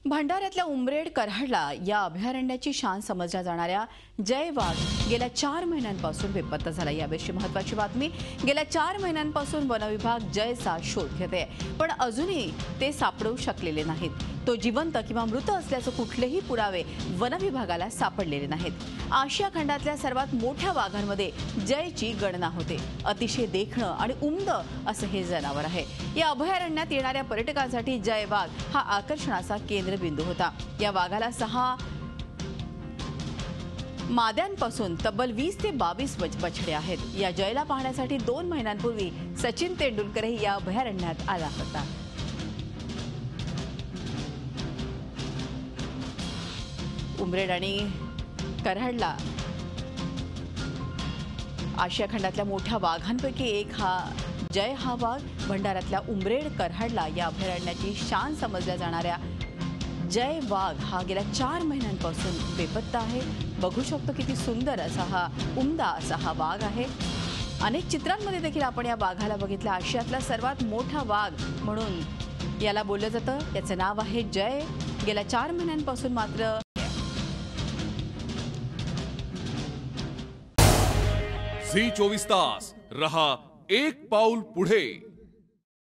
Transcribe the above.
भंडाऱ्यातल्या उमरेड करहडला या अभयारण्याची शान समजल्या जाणाऱ्या जय वाघ गेल्या 4 महिन्यांपासून बेपत्ता झाला। याविषयी महत्त्वाची बातमी। गेल्या 4 महिन्यांपासून वनविभाग जयचा शोध घेते, पण अजूनही ते सापडू शकलेले नाहीत। तो जिवंत किंवा मृत असल्याचे कुठलेही पुरावे वनविभागाला सापडलेले नाहीत। आशिया खंडातल्या सर्वात मोठ्या वाघांमध्ये जयची गणना होते। अतिशय देखणं आणि उमद असं हे जनावर आहे। या अभयारण्यात येणाऱ्या पर्यटकांसाठी जय वाघ हा आकर्षणाचा केंद्रबिंदू होता। या वाघाला 6 माद्यांपासून तब्बल 20 ते 22 बछडे आहेत। या जयला पाहण्यासाठी 2 महिन्यांपूर्वी सचिन तेंडुलकरही या अभयारण्यात आला होता। उमरेड आणि करहडला आशिया खंडातल्या मोठ्या वाघांपैकी एक हा जय हा वाघ। भंडाऱ्यातल्या उमरेड करहडला या अभयारण्याची शान समजल्या जाणाऱ्या जय वाघ हा गेल्या 4 महिन्यांपासून बेपत्ता आहे। बघू शकतो किती सुंदर असा हा उमदा असा हा वाघ आहे। अनेक चित्रांमध्ये देखील आपण या वाघाला बघितलं। आशियातला सर्वात मोठा वाघ म्हणून याला बोललं जातं। याचं नाव आहे जय। गेल्या 4 महिन्यांपासून मात्र झी 24 तास रहा एक पाऊल पुढे।